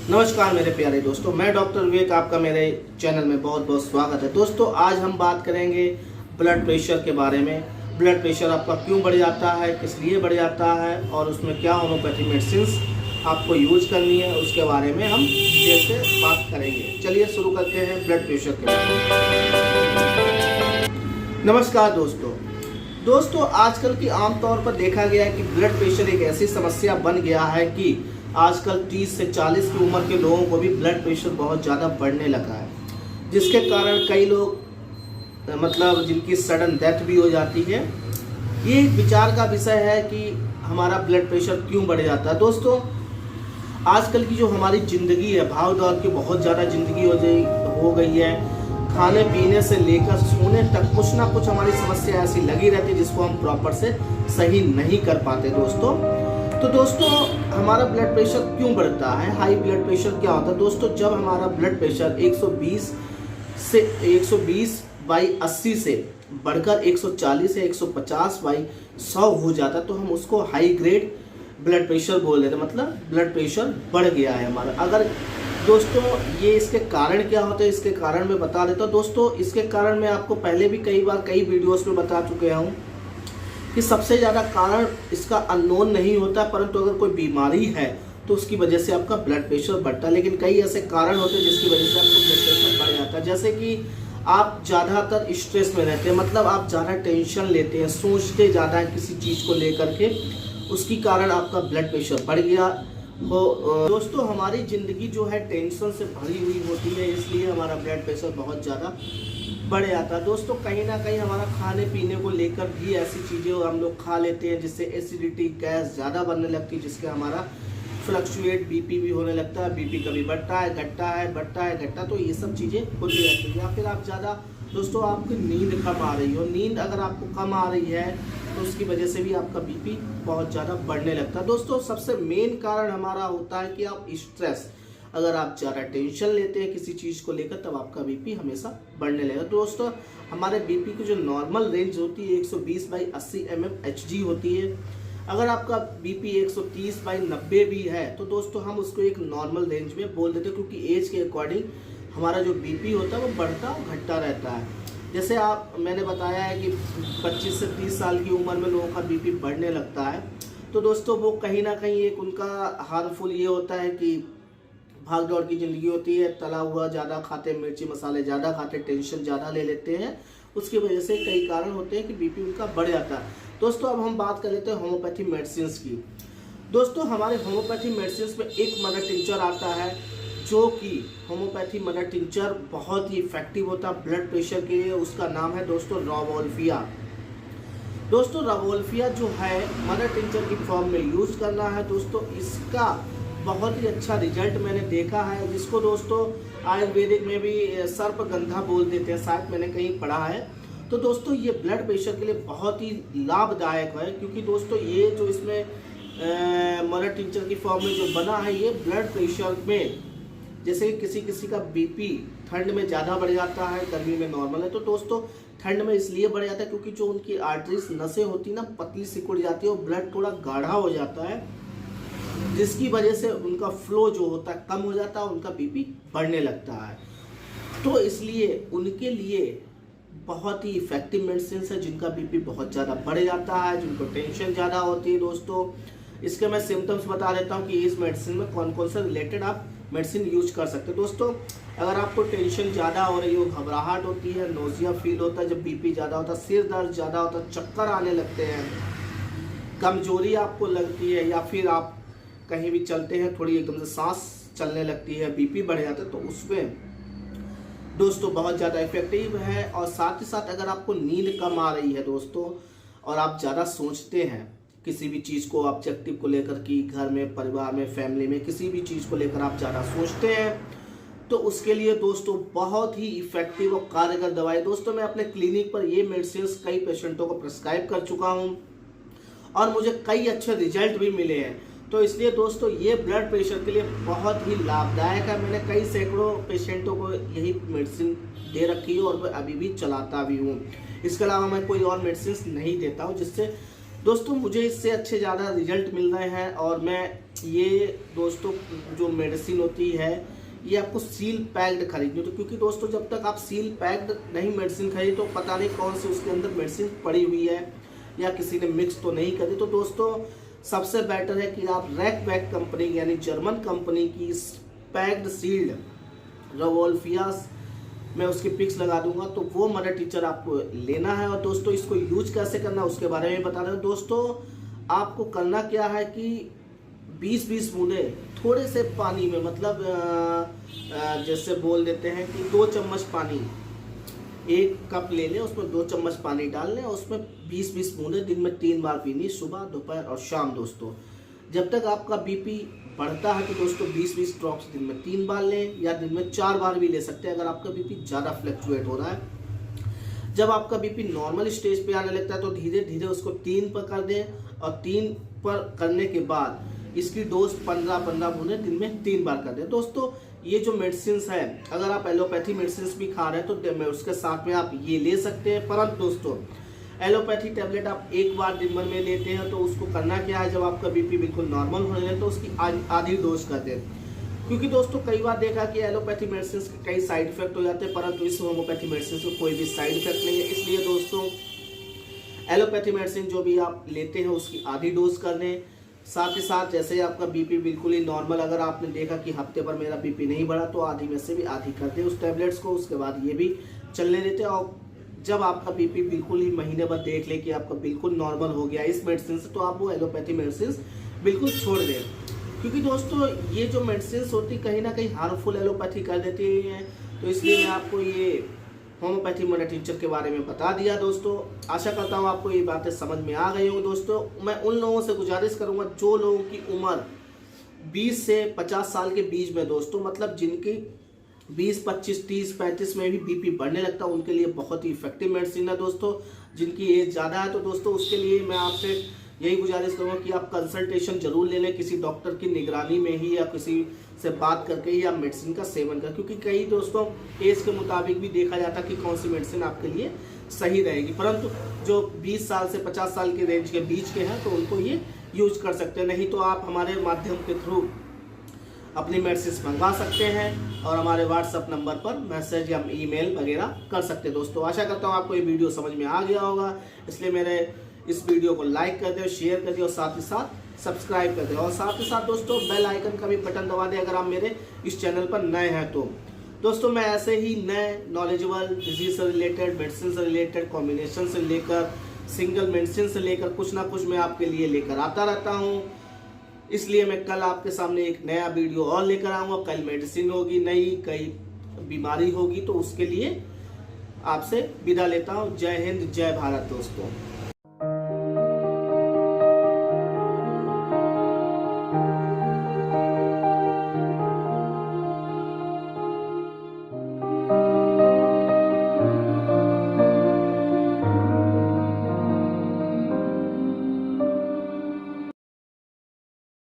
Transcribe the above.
नमस्कार मेरे प्यारे दोस्तों, मैं डॉक्टर विवेक, आपका मेरे चैनल में बहुत बहुत स्वागत है। दोस्तों आज हम बात करेंगे ब्लड प्रेशर के बारे में। ब्लड प्रेशर आपका क्यों बढ़ जाता है, किस लिए बढ़ जाता है और उसमें क्या होम्योपैथी मेडिसिन आपको यूज करनी है, उसके बारे में हम जैसे बात करेंगे। चलिए शुरू करते हैं ब्लड प्रेशर के बारे में। नमस्कार दोस्तों आजकल की आमतौर पर देखा गया है कि ब्लड प्रेशर एक ऐसी समस्या बन गया है कि आजकल 30 से 40 की उम्र के लोगों को भी ब्लड प्रेशर बहुत ज़्यादा बढ़ने लगा है, जिसके कारण कई लोग जिनकी सडन डेथ भी हो जाती है। ये एक विचार का विषय है कि हमारा ब्लड प्रेशर क्यों बढ़ जाता है। दोस्तों आजकल की जो हमारी ज़िंदगी है, भाग दौड़ की बहुत ज़्यादा ज़िंदगी हो गई है। खाने पीने से लेकर सोने तक कुछ ना कुछ हमारी समस्या ऐसी लगी रहती है जिसको हम प्रॉपर से सही नहीं कर पाते दोस्तों हमारा ब्लड प्रेशर क्यों बढ़ता है, हाई ब्लड प्रेशर क्या होता है। दोस्तों जब हमारा ब्लड प्रेशर 120/80 से बढ़कर 140 या 150/100 हो जाता है तो हम उसको हाई ग्रेड ब्लड प्रेशर बोल देते हैं, मतलब ब्लड प्रेशर बढ़ गया है हमारा। अगर दोस्तों ये इसके कारण क्या होते हैं, इसके कारण मैं बता देता हूँ। दोस्तों इसके कारण मैं आपको पहले भी कई वीडियोस में बता चुके हूँ कि सबसे ज़्यादा कारण इसका अननोन नहीं होता, परंतु अगर कोई बीमारी है तो उसकी वजह से आपका ब्लड प्रेशर बढ़ता है। लेकिन कई ऐसे कारण होते हैं जिसकी वजह से आपका ब्लड प्रेशर बढ़ जाता है। जैसे कि आप ज़्यादातर स्ट्रेस में रहते हैं, मतलब आप ज़्यादा टेंशन लेते हैं, सोचते ज़्यादा है किसी चीज़ को लेकर के, उसकी कारण आपका ब्लड प्रेशर बढ़ गया हो। दोस्तों हमारी ज़िंदगी जो है टेंशन से भरी हुई होती है, इसलिए हमारा ब्लड प्रेशर बहुत ज़्यादा बढ़ जाता है। दोस्तों कहीं ना कहीं हमारा खाने पीने को लेकर भी ऐसी चीज़ें हम लोग खा लेते हैं जिससे एसिडिटी, गैस ज़्यादा बनने लगती है, जिसके हमारा फ्लक्चुएट बीपी भी होने लगता है। बीपी कभी बढ़ता है, घटता है, बढ़ता है, घटता, तो ये सब चीज़ें होती रहती है। या फिर आप ज़्यादा दोस्तों आपकी नींद कम आ रही हो, नींद अगर आपको कम आ रही है तो उसकी वजह से भी आपका बीपी बहुत ज़्यादा बढ़ने लगता है। दोस्तों सबसे मेन कारण हमारा होता है कि आप स्ट्रेस, अगर आप ज़्यादा टेंशन लेते हैं किसी चीज़ को लेकर तब आपका बीपी हमेशा बढ़ने लगेगा। दोस्तों हमारे बीपी की जो नॉर्मल रेंज होती है 120/80 mmHg होती है। अगर आपका बीपी 130/90 भी है तो दोस्तों हम उसको एक नॉर्मल रेंज में बोल देते हैं, क्योंकि एज के अकॉर्डिंग हमारा जो बीपी होता है वो बढ़ता और घटता रहता है। जैसे मैंने बताया है कि 25 से 30 साल की उम्र में लोगों का बीपी बढ़ने लगता है, तो दोस्तों वो कहीं ना कहीं एक उनका हार्मफुल ये होता है कि भाग दौड़ की ज़िंदगी होती है, तला हुआ ज़्यादा खाते, मिर्ची मसाले ज़्यादा खाते, टेंशन ज़्यादा ले लेते हैं, उसकी वजह से कई कारण होते हैं कि बीपी उनका बढ़ जाता है। दोस्तों अब हम बात कर लेते हैं होम्योपैथी मेडिसिन की। दोस्तों हमारे होम्योपैथी मेडिसिन में एक मदर टिंचर आता है, जो कि होम्योपैथी मदर टिंचर बहुत ही इफेक्टिव होता है ब्लड प्रेशर के लिए। उसका नाम है दोस्तों रावोल्फिया। दोस्तों रावोल्फिया जो है मदर टिंचर की फॉर्म में यूज़ करना है। दोस्तों इसका बहुत ही अच्छा रिजल्ट मैंने देखा है, जिसको दोस्तों आयुर्वेदिक में भी सर्पगंधा बोल देते हैं, शायद मैंने कहीं पढ़ा है। तो दोस्तों ये ब्लड प्रेशर के लिए बहुत ही लाभदायक है, क्योंकि दोस्तों ये जो इसमें मदर टिंचर की फॉर्म में जो बना है, ये ब्लड प्रेशर में, जैसे किसी का बीपी ठंड में ज़्यादा बढ़ जाता है, गर्मी में नॉर्मल है, तो दोस्तों ठंड में इसलिए बढ़ जाता है क्योंकि जो उनकी आर्टरीज, नसें होती ना, पतली सिकुड़ जाती है और ब्लड थोड़ा गाढ़ा हो जाता है, जिसकी वजह से उनका फ्लो जो होता है कम हो जाता है, उनका बीपी बढ़ने लगता है। तो इसलिए उनके लिए बहुत ही इफेक्टिव मेडिसिन है जिनका बीपी बहुत ज़्यादा बढ़ जाता है, जिनको टेंशन ज़्यादा होती है। दोस्तों इसके मैं सिम्टम्स बता देता हूँ कि इस मेडिसिन में कौन कौन से रिलेटेड आप मेडिसिन यूज कर सकते हैं। दोस्तों अगर आपको टेंशन ज़्यादा हो रही हो, घबराहट होती है, नोजिया फील होता है जब बीपी ज़्यादा होता है, सिर दर्द ज़्यादा होता है, चक्कर आने लगते हैं, कमजोरी आपको लगती है, या फिर आप कहीं भी चलते हैं थोड़ी एकदम से सांस चलने लगती है, बीपी बढ़ जाता है, तो उसमें दोस्तों बहुत ज़्यादा इफेक्टिव है। और साथ ही साथ अगर आपको नींद कम आ रही है दोस्तों, और आप ज़्यादा सोचते हैं किसी भी चीज़ को, ऑब्जेक्टिव को लेकर, कि घर में, परिवार में, फैमिली में किसी भी चीज़ को लेकर आप ज़्यादा सोचते हैं, तो उसके लिए दोस्तों बहुत ही इफेक्टिव और कारगर दवाई। दोस्तों मैं अपने क्लिनिक पर ये मेडिसिन कई पेशेंटों को प्रिस्क्राइब कर चुका हूँ और मुझे कई अच्छे रिजल्ट भी मिले हैं। तो इसलिए दोस्तों ये ब्लड प्रेशर के लिए बहुत ही लाभदायक है। मैंने कई सैकड़ों पेशेंटों को यही मेडिसिन दे रखी है और मैं अभी भी चलाता भी हूँ। इसके अलावा मैं कोई और मेडिसिन नहीं देता हूँ, जिससे दोस्तों मुझे इससे अच्छे ज़्यादा रिजल्ट मिल रहे हैं और मैं ये दोस्तों जो मेडिसिन होती है ये आपको सील पैक्ड खरीदनी होती है, क्योंकि दोस्तों जब तक आप सील पैक्ड नहीं मेडिसिन खरीद तो पता नहीं कौन सी उसके अंदर मेडिसिन पड़ी हुई है या किसी ने मिक्स तो नहीं करी। तो दोस्तों सबसे बेटर है कि आप रैकबैक कंपनी यानी जर्मन कंपनी की पैक्ड सील्ड रवोल्फियास, मैं उसकी पिक्स लगा दूंगा, तो वो मदर टीचर आपको लेना है। और दोस्तों इसको यूज कैसे करना है उसके बारे में बता रहे हैं। दोस्तों आपको करना क्या है कि 20-20 बूंदे थोड़े से पानी में, मतलब जैसे बोल देते हैं कि 2 चम्मच पानी, 1 कप ले लें उसमें 2 चम्मच पानी डाल लें, उसमें 20-20 बूंदे दिन में 3 बार पीनी, सुबह दोपहर और शाम। दोस्तों जब तक आपका बीपी बढ़ता है तो दोस्तों 20-20 ड्रॉप्स दिन में 3 बार लें या दिन में 4 बार भी ले सकते हैं अगर आपका बीपी ज़्यादा फ्लक्चुएट हो रहा है। जब आपका बीपी नॉर्मल स्टेज पे आने लगता है तो धीरे धीरे उसको 3 पर कर दें, और 3 पर करने के बाद इसकी डोज 15-15 बूंदे दिन में 3 बार कर दें। दोस्तों ये जो मेडिसिन है, अगर आप एलोपैथी मेडिसिन भी खा रहे हैं तो उसके साथ में आप ये ले सकते हैं। परंतु दोस्तों एलोपैथी टेबलेट आप एक बार दिन भर में लेते हैं तो उसको करना क्या है, जब आपका बीपी बिल्कुल नॉर्मल होने लगे तो उसकी आधी डोज कर दें। क्योंकि दोस्तों कई बार देखा कि एलोपैथी मेडिसिन के कई साइड इफेक्ट हो जाते हैं, परंतु इस होम्योपैथी मेडिसिन को कोई भी साइड इफेक्ट नहीं है। इसलिए दोस्तों एलोपैथी मेडिसिन जो भी आप लेते हैं उसकी आधी डोज कर दें। साथ ही साथ जैसे आपका बीपी बिल्कुल ही नॉर्मल, अगर आपने देखा कि हफ्ते भर मेरा बीपी नहीं बढ़ा तो आधी में से भी आधी कर दें उस टैबलेट्स को, उसके बाद ये भी चलने देते हैं। और जब आपका बीपी बिल्कुल ही महीने भर देख ले कि आपका बिल्कुल नॉर्मल हो गया इस मेडिसिन से, तो आप वो एलोपैथी मेडिसिन बिल्कुल छोड़ दें। क्योंकि दोस्तों ये जो मेडिसिन होती कहीं ना कहीं हार्मफुल एलोपैथी कर देती हैं, तो इसलिए मैं आपको ये होम्योपैथी मदर टीचर के बारे में बता दिया। दोस्तों आशा करता हूँ आपको ये बातें समझ में आ गई होंगी। दोस्तों मैं उन लोगों से गुजारिश करूँगा जो लोगों की उम्र 20 से 50 साल के बीच में, दोस्तों मतलब जिनकी 20, 25, 30, 35 में भी बीपी बढ़ने लगता है, उनके लिए बहुत ही इफेक्टिव मेडिसिन है। दोस्तों जिनकी एज ज़्यादा है तो दोस्तों उसके लिए मैं आपसे यही गुजारिश करूँगा कि आप कंसल्टेशन जरूर ले लें किसी डॉक्टर की निगरानी में ही, या किसी से बात करके ही आप मेडिसिन का सेवन करें। क्योंकि कई दोस्तों एज के मुताबिक भी देखा जाता है कि कौन सी मेडिसिन आपके लिए सही रहेगी, परंतु जो 20 साल से 50 साल के रेंज के बीच के हैं तो उनको ये यूज कर सकते हैं। नहीं तो आप हमारे माध्यम के थ्रू अपनी मेडिसिन मंगवा सकते हैं और हमारे व्हाट्सएप नंबर पर मैसेज या ईमेल वगैरह कर सकते हैं। दोस्तों आशा करता हूँ आपको ये वीडियो समझ में आ गया होगा, इसलिए मेरे इस वीडियो को लाइक कर दें, शेयर कर दें और साथ ही साथ सब्सक्राइब कर दें। और साथ ही साथ दोस्तों बेल आइकन का भी बटन दबा दें अगर आप मेरे इस चैनल पर नए हैं तो। दोस्तों मैं ऐसे ही नए नॉलेजेबल डिजीज से रिलेटेड, मेडिसिन से रिलेटेड, कॉम्बिनेशन से लेकर, सिंगल मेडिसिन से लेकर कुछ ना कुछ मैं आपके लिए लेकर आता रहता हूँ। इसलिए मैं कल आपके सामने एक नया वीडियो और लेकर आऊँगा। कल मेडिसिन होगी नई, कई बीमारी होगी, तो उसके लिए आपसे विदा लेता हूँ। जय हिंद, जय भारत दोस्तों।